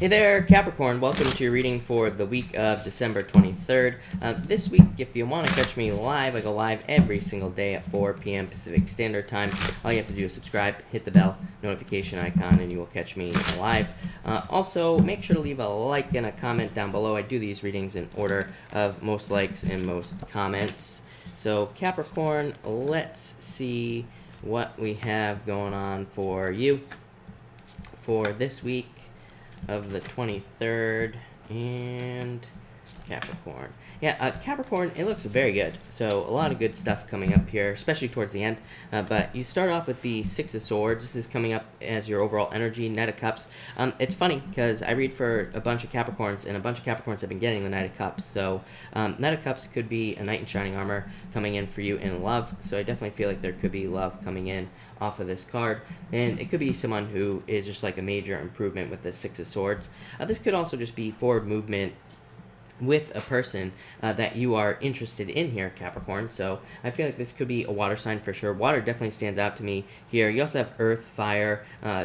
Hey there, Capricorn. Welcome to your reading for the week of December 23rd. This week, if you want to catch me live, I go live every single day at 4 p.m. Pacific Standard Time. All you have to do is subscribe, hit the bell notification icon, and you will catch me live. Also, make sure to leave a like and a comment down below. I do these readings in order of most likes and most comments. So, Capricorn, let's see what we have going on for you for this week of the 23rd and Capricorn. Yeah, Capricorn, it looks very good. So a lot of good stuff coming up here, especially towards the end. But you start off with the Six of Swords. This is coming up as your overall energy, Knight of Cups. It's funny because I read for a bunch of Capricorns, and a bunch of Capricorns have been getting the Knight of Cups. So Knight of Cups could be a knight in shining armor coming in for you in love. So I definitely feel like there could be love coming in off of this card, and it could be someone who is just like a major improvement with the Six of Swords. This could also just be forward movement with a person that you are interested in here, Capricorn. So I feel like this could be a water sign for sure. Water definitely stands out to me here. You also have Earth, Fire,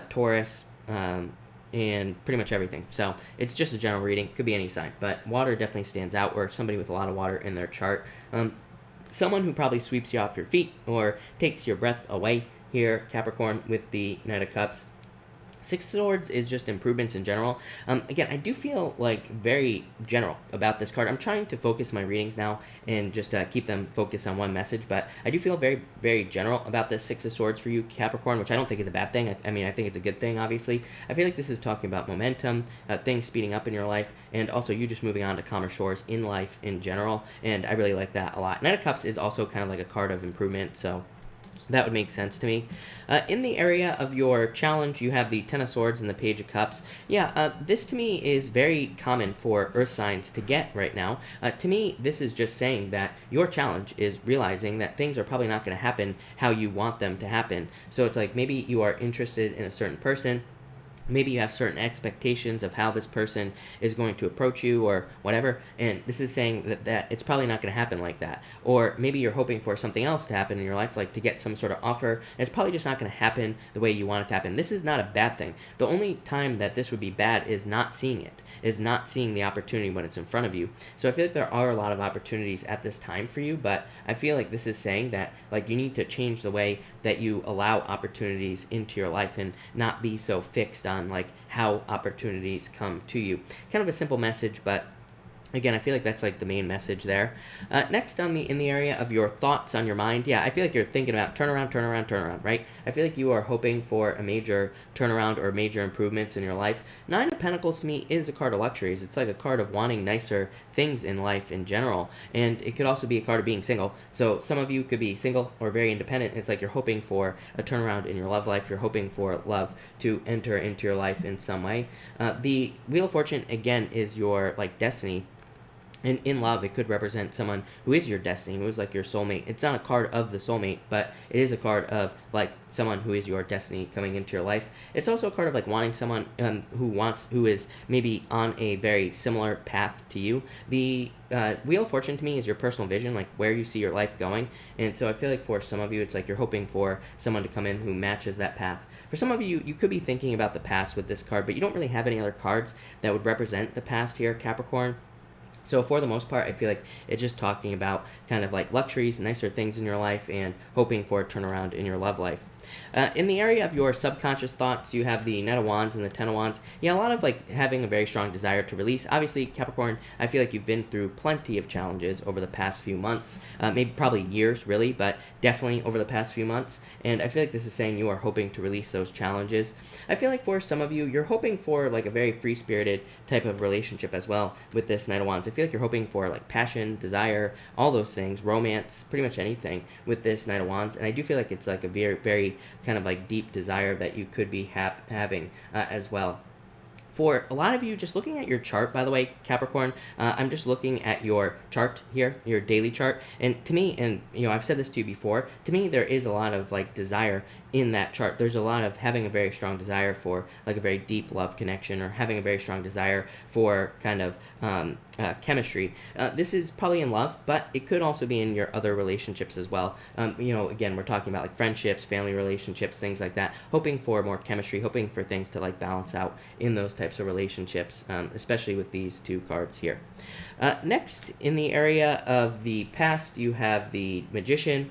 Taurus, and pretty much everything. So it's just a general reading. Could be any sign, but water definitely stands out, or somebody with a lot of water in their chart. Someone who probably sweeps you off your feet or takes your breath away here, Capricorn, with the Knight of Cups. Six of Swords is just improvements in general. Again, I do feel like very general about this card. I'm trying to focus my readings now and just keep them focused on one message, but I do feel very, very general about this Six of Swords for you, Capricorn, which I don't think is a bad thing. I mean, I think it's a good thing, obviously. I feel like this is talking about momentum, things speeding up in your life, and also you just moving on to calmer shores in life in general, and I really like that a lot. Knight of Cups is also kind of like a card of improvement, so that would make sense to me. In the area of your challenge, you have the Ten of Swords and the Page of Cups. Yeah, this to me is very common for Earth signs to get right now. To me, this is just saying that your challenge is realizing that things are probably not going to happen how you want them to happen. So it's like maybe you are interested in a certain person. Maybe you have certain expectations of how this person is going to approach you or whatever, and this is saying that it's probably not going to happen like that. Or maybe you're hoping for something else to happen in your life, like to get some sort of offer, and it's probably just not going to happen the way you want it to happen. This is not a bad thing. The only time that this would be bad is not seeing it, is not seeing the opportunity when it's in front of you. So I feel like there are a lot of opportunities at this time for you, but I feel like this is saying that like you need to change the way that you allow opportunities into your life and not be so fixed on like how opportunities come to you. Kind of a simple message, but again, I feel like that's like the main message there. Next, in the area of your thoughts on your mind, yeah, I feel like you're thinking about turnaround, right? I feel like you are hoping for a major turnaround or major improvements in your life. Nine of Pentacles to me is a card of luxuries. It's like a card of wanting nicer things in life in general, and it could also be a card of being single. So some of you could be single or very independent. It's like you're hoping for a turnaround in your love life. You're hoping for love to enter into your life in some way. The Wheel of Fortune, again, is your like destiny. And in love, it could represent someone who is your destiny, who is like your soulmate. It's not a card of the soulmate, but it is a card of like someone who is your destiny coming into your life. It's also a card of like wanting someone who is maybe on a very similar path to you. The Wheel of Fortune to me is your personal vision, like where you see your life going. And so I feel like for some of you, it's like you're hoping for someone to come in who matches that path. For some of you, you could be thinking about the past with this card, but you don't really have any other cards that would represent the past here, Capricorn. So for the most part, I feel like it's just talking about kind of like luxuries, nicer things in your life, and hoping for a turnaround in your love life. In the area of your subconscious thoughts, you have the Knight of Wands and the Ten of Wands. Yeah, a lot of like having a very strong desire to release. Obviously, Capricorn, I feel like you've been through plenty of challenges over the past few months, maybe probably years really, but definitely over the past few months. And I feel like this is saying you are hoping to release those challenges. I feel like for some of you, you're hoping for like a very free-spirited type of relationship as well with this Knight of Wands. I feel like you're hoping for like passion, desire, all those things, romance, pretty much anything with this Knight of Wands. And I do feel like it's like a very, very kind of like deep desire that you could be having as well. For a lot of you, just looking at your chart, by the way, Capricorn, I'm just looking at your chart here, your daily chart, and to me, and you know, I've said this to you before, to me, there is a lot of like desire in that chart. There's a lot of having a very strong desire for like a very deep love connection, or having a very strong desire for kind of chemistry. This is probably in love, but it could also be in your other relationships as well. You know, again, we're talking about like friendships, family relationships, things like that, hoping for more chemistry, hoping for things to like balance out in those types types of relationships, especially with these two cards here. Next, in the area of the past, you have the Magician.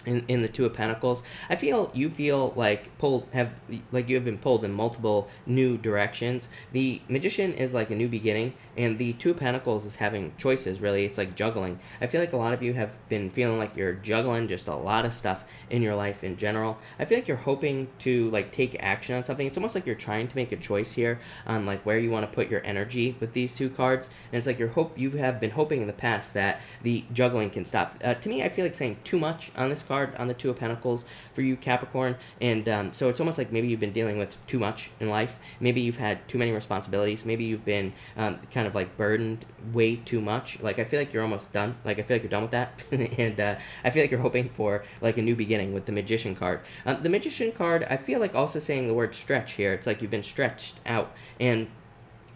In the Two of Pentacles, I feel you feel like you have been pulled in multiple new directions. The Magician is like a new beginning, and the Two of Pentacles is having choices. Really, it's like juggling. I feel like a lot of you have been feeling like you're juggling just a lot of stuff in your life in general. I feel like you're hoping to like take action on something. It's almost like you're trying to make a choice here on like where you want to put your energy with these two cards, and it's like you have been hoping in the past that the juggling can stop. To me, I feel like saying too much on this card on the Two of Pentacles for you, Capricorn, and so it's almost like maybe you've been dealing with too much in life. Maybe you've had too many responsibilities. Maybe you've been kind of like burdened way too much. Like I feel like you're almost done. Like I feel like you're done with that, and I feel like you're hoping for like a new beginning with the Magician card. The Magician card, I feel like also saying the word stretch here. It's like you've been stretched out, and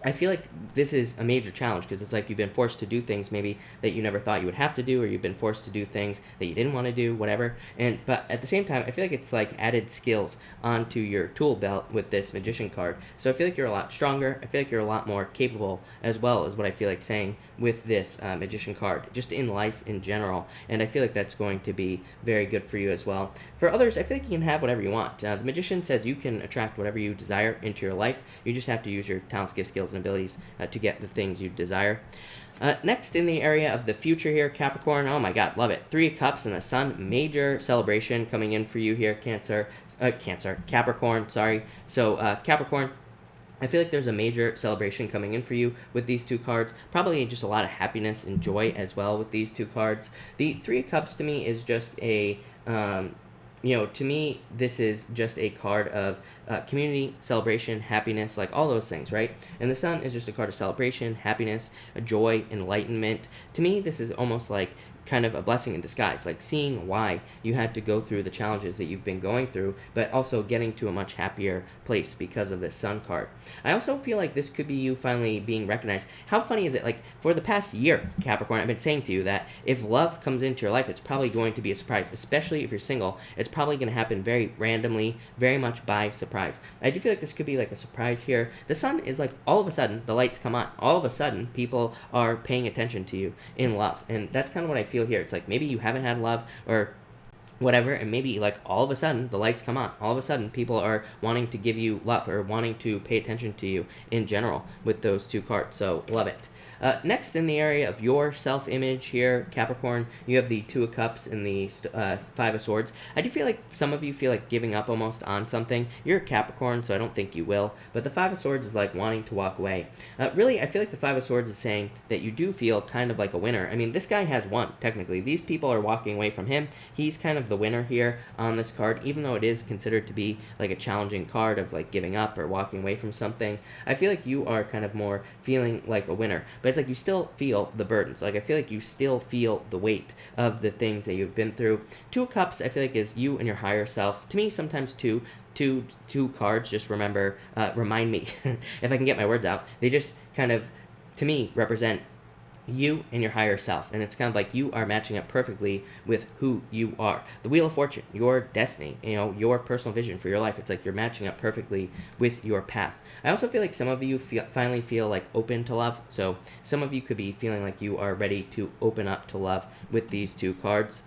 I feel like this is a major challenge because it's like you've been forced to do things maybe that you never thought you would have to do, or you've been forced to do things that you didn't want to do, whatever. But at the same time, I feel like it's like added skills onto your tool belt with this Magician card. So I feel like you're a lot stronger. I feel like you're a lot more capable as well, is what I feel like saying with this Magician card, just in life in general. And I feel like that's going to be very good for you as well. For others, I feel like you can have whatever you want. The Magician says you can attract whatever you desire into your life. You just have to use your talents, gifts, skills, and abilities to get the things you desire. Next, in the area of the future here, Capricorn, oh my god, love it. Three of Cups and the Sun, major celebration coming in for you here, Capricorn, sorry. So, Capricorn, I feel like there's a major celebration coming in for you with these two cards. Probably just a lot of happiness and joy as well with these two cards. The Three of Cups to me is just a... to me, this is just a card of community, celebration, happiness, like all those things, right? And the Sun is just a card of celebration, happiness, joy, enlightenment. To me, this is almost like kind of a blessing in disguise, like seeing why you had to go through the challenges that you've been going through, but also getting to a much happier place because of this Sun card. I also feel like this could be you finally being recognized. How funny is it? Like, for the past year, Capricorn, I've been saying to you that if love comes into your life, it's probably going to be a surprise, especially if you're single. It's probably going to happen very randomly, very much by surprise. I do feel like this could be like a surprise here. The Sun is like, all of a sudden, the lights come on. All of a sudden, people are paying attention to you in love, and that's kind of what I feel here. It's like maybe you haven't had love or whatever, and maybe like all of a sudden the lights come on. All of a sudden people are wanting to give you love or wanting to pay attention to you in general with those two cards. So love it. Next, in the area of your self-image here, Capricorn, you have the Two of Cups and the Five of Swords. I do feel like some of you feel like giving up almost on something. You're a Capricorn, so I don't think you will. But the Five of Swords is like wanting to walk away. Really, I feel like the Five of Swords is saying that you do feel kind of like a winner. I mean, this guy has won, technically. These people are walking away from him. He's kind of the winner here on this card, even though it is considered to be like a challenging card of like giving up or walking away from something. I feel like you are kind of more feeling like a winner. But it's like you still feel the burdens. Like I feel like you still feel the weight of the things that you've been through. Two of Cups, I feel like, is you and your higher self. To me, sometimes two cards just remind me, if I can get my words out, they just kind of, to me, represent you and your higher self, and it's kind of like you are matching up perfectly with who you are. The Wheel of Fortune, your destiny, your personal vision for your life. It's like you're matching up perfectly with your path. I also feel like some of you finally feel like open to love. So some of you could be feeling like you are ready to open up to love with these two cards.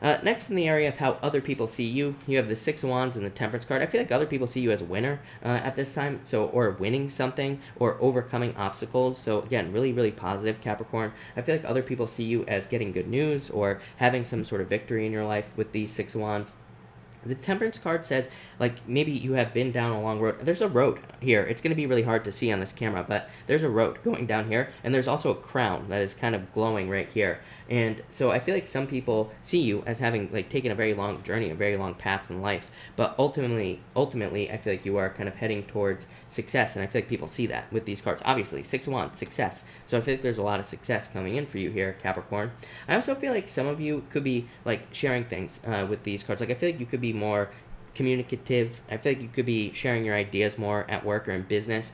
Next, in the area of how other people see you, you have the Six of Wands and the Temperance card. I feel like other people see you as a winner at this time, or winning something, or overcoming obstacles. So again, really, really positive, Capricorn. I feel like other people see you as getting good news or having some sort of victory in your life with these Six of Wands. The Temperance card says, like, maybe you have been down a long road. There's a road here. It's going to be really hard to see on this camera, but there's a road going down here, and there's also a crown that is kind of glowing right here. And so I feel like some people see you as having, like, taken a very long journey, a very long path in life, but ultimately, I feel like you are kind of heading towards success, and I feel like people see that with these cards. Obviously, 6 of Wands, success. So I feel like there's a lot of success coming in for you here, Capricorn. I also feel like some of you could be, like, sharing things with these cards. Like, I feel like you could be more communicative. I feel like you could be sharing your ideas more at work or in business.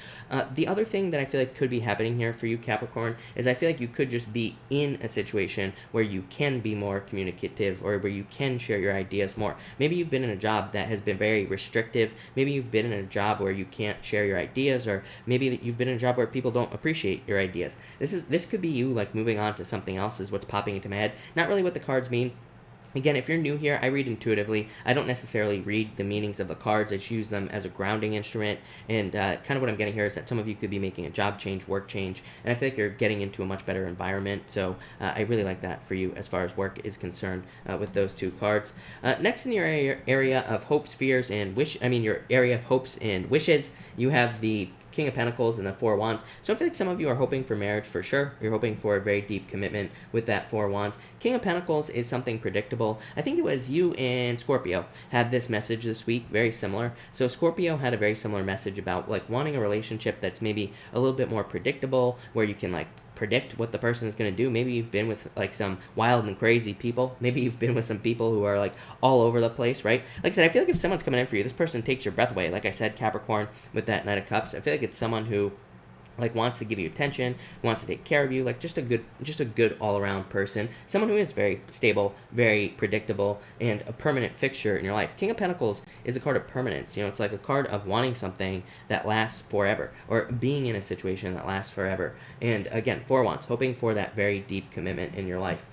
The other thing that I feel like could be happening here for you, Capricorn, is I feel like you could just be in a situation where you can be more communicative or where you can share your ideas more. Maybe you've been in a job that has been very restrictive. Maybe you've been in a job where you can't share your ideas, or maybe you've been in a job where people don't appreciate your ideas. This could be you like moving on to something else is what's popping into my head. Not really what the cards mean. Again, if you're new here, I read intuitively. I don't necessarily read the meanings of the cards. I just use them as a grounding instrument. And kind of what I'm getting here is that some of you could be making a job change, work change, and I feel like you're getting into a much better environment. So I really like that for you as far as work is concerned with those two cards. Next, in your area of hopes, fears, and your area of hopes and wishes, you have the King of Pentacles and the Four of Wands. So I feel like some of you are hoping for marriage for sure. You're hoping for a very deep commitment with that Four of Wands. King of Pentacles is something predictable. I think it was you and Scorpio had this message this week, very similar. So Scorpio had a very similar message about like wanting a relationship that's maybe a little bit more predictable, where you can like predict what the person is going to do. Maybe you've been with like some wild and crazy people. Maybe you've been with some people who are like all over the place, right? Like I said, I feel like if someone's coming in for you, this person takes your breath away. Like I said, Capricorn with that Knight of Cups, I feel like it's someone who like wants to give you attention, wants to take care of you, like just a good all-around person, someone who is very stable, very predictable, and a permanent fixture in your life. King of Pentacles is a card of permanence. You know, it's like a card of wanting something that lasts forever, or being in a situation that lasts forever. And again, Four of Wands, hoping for that very deep commitment in your life.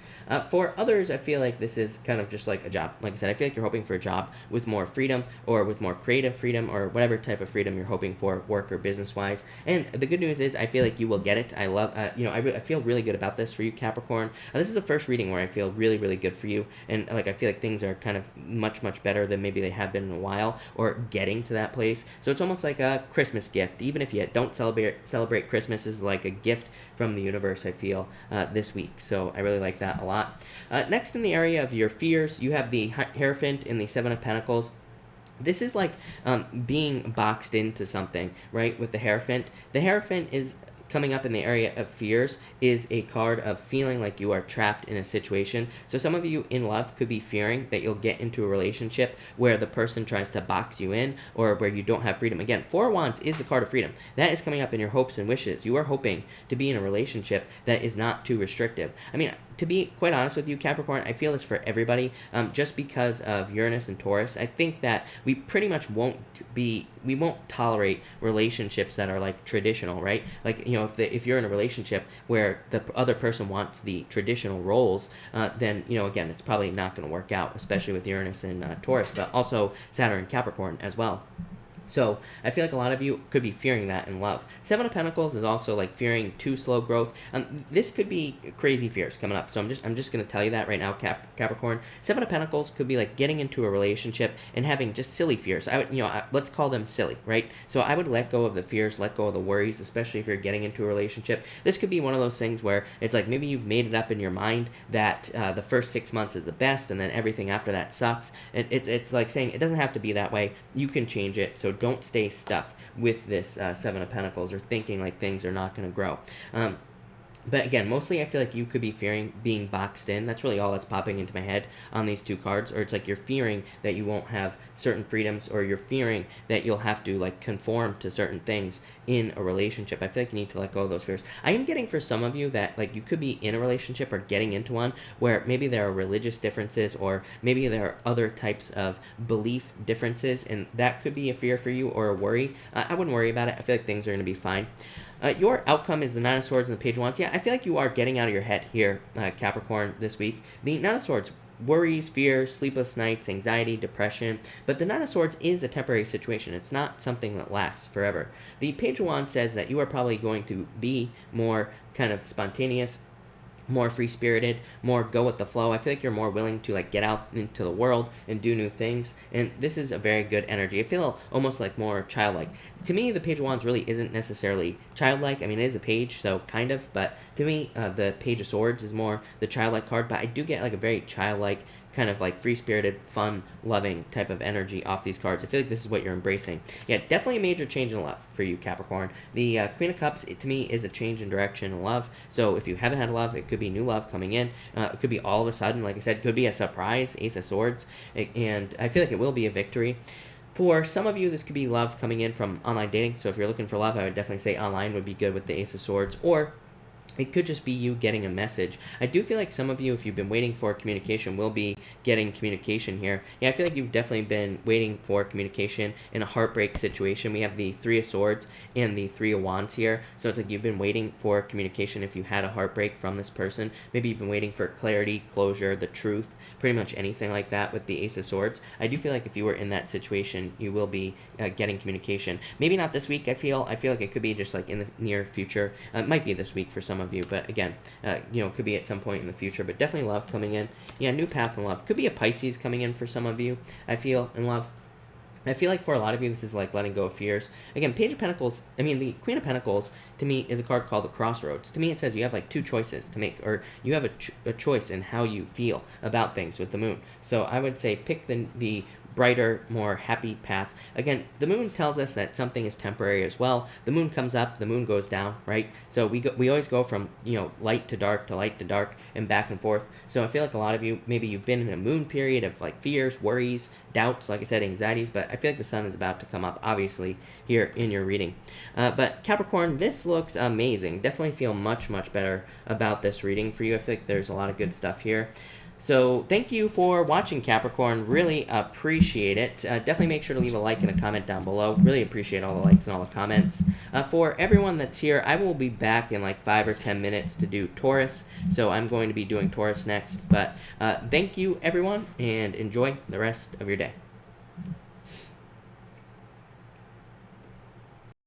For others, I feel like this is kind of just like a job. Like I said, I feel like you're hoping for a job with more freedom, or with more creative freedom, or whatever type of freedom you're hoping for, work or business-wise. And the good news is I feel like you will get it. I love, I feel really good about this for you, Capricorn. This is the first reading where I feel really, really good for you. And like I feel like things are kind of much, much better than maybe they have been in a while, or getting to that place. So it's almost like a Christmas gift. Even if you don't celebrate Christmas, is like a gift from the universe, I feel, this week. So I really like that a lot. Next, in the area of your fears, you have the Hierophant and the Seven of Pentacles. This is like being boxed into something, right? With the Hierophant. The Hierophant is coming up in the area of fears, is a card of feeling like you are trapped in a situation. So some of you in love could be fearing that you'll get into a relationship where the person tries to box you in, or where you don't have freedom. Again, Four of Wands is the card of freedom. That is coming up in your hopes and wishes. You are hoping to be in a relationship that is not too restrictive. I mean, to be quite honest with you, Capricorn, I feel this for everybody, just because of Uranus and Taurus. I think that we pretty much won't tolerate relationships that are like traditional, right? Like, you know, if you're in a relationship where the other person wants the traditional roles, then, you know, again, it's probably not going to work out, especially with Uranus and Taurus, but also Saturn and Capricorn as well. So I feel like a lot of you could be fearing that in love. Seven of Pentacles is also like fearing too slow growth. This could be crazy fears coming up. So I'm just going to tell you that right now, Capricorn. Seven of Pentacles could be like getting into a relationship and having just silly fears. Let's call them silly, right? So I would let go of the fears, let go of the worries, especially if you're getting into a relationship. This could be one of those things where it's like maybe you've made it up in your mind that the first 6 months is the best, and then everything after that sucks. It's like saying it doesn't have to be that way. You can change it. So don't stay stuck with this Seven of Pentacles, or thinking like things are not going to grow. But again, mostly I feel like you could be fearing being boxed in. That's really all that's popping into my head on these two cards. Or it's like you're fearing that you won't have certain freedoms, or you're fearing that you'll have to like conform to certain things in a relationship. I feel like you need to let go of those fears. I am getting for some of you that like you could be in a relationship or getting into one where maybe there are religious differences, or maybe there are other types of belief differences, and that could be a fear for you or a worry. I wouldn't worry about it. I feel like things are going to be fine. Your outcome is the Nine of Swords and the Page of Wands. Yeah, I feel like you are getting out of your head here, Capricorn, this week. The Nine of Swords, worries, fears, sleepless nights, anxiety, depression. But the Nine of Swords is a temporary situation. It's not something that lasts forever. The Page of Wands says that you are probably going to be more kind of spontaneous, more free-spirited, more go with the flow. I feel like you're more willing to like get out into the world and do new things, and this is a very good energy. I feel almost like more childlike. To me, the Page of Wands really isn't necessarily childlike. I mean, it is a page, so kind of, but to me, the Page of Swords is more the childlike card, but I do get like a very childlike kind of like free-spirited, fun, loving type of energy off these cards. I feel like this is what you're embracing. Yeah, definitely a major change in love for you, Capricorn. The Queen of Cups, to me, is a change in direction in love. So if you haven't had love, it could be new love coming in. It could be all of a sudden, like I said, could be a surprise, Ace of Swords, and I feel like it will be a victory. For some of you, this could be love coming in from online dating. So if you're looking for love, I would definitely say online would be good with the Ace of Swords, or it could just be you getting a message. I do feel like some of you, if you've been waiting for communication, will be getting communication here. Yeah, I feel like you've definitely been waiting for communication in a heartbreak situation. We have the Three of Swords and the Three of Wands here. So it's like you've been waiting for communication if you had a heartbreak from this person. Maybe you've been waiting for clarity, closure, the truth, pretty much anything like that with the Ace of Swords. I do feel like if you were in that situation, you will be getting communication. Maybe not this week, I feel like it could be just like in the near future. It might be this week for some of you, but again, could be at some point in the future, but definitely love coming in. Yeah, new path in love. Could be a Pisces coming in for some of you, I feel, in love. I feel like for a lot of you, this is like letting go of fears. Again, Page of Pentacles, the Queen of Pentacles, to me, is a card called the Crossroads. To me, it says you have like two choices to make, or you have a choice in how you feel about things with the moon. So I would say pick the brighter, more happy path. Again, the moon tells us that something is temporary as well. The moon comes up, the moon goes down, right? So we always go from, light to dark, and back and forth. So I feel like a lot of you, maybe you've been in a moon period of like fears, worries, doubts, like I said, anxieties, but I feel like the sun is about to come up, obviously, here in your reading. But Capricorn, this looks amazing. Definitely feel much, much better about this reading for you. I feel like there's a lot of good stuff here. So thank you for watching, Capricorn. Really appreciate it. Definitely make sure to leave a like and a comment down below. Really appreciate all the likes and all the comments. For everyone that's here, I will be back in like 5 or 10 minutes to do Taurus. So I'm going to be doing Taurus next. But thank you, everyone, and enjoy the rest of your day.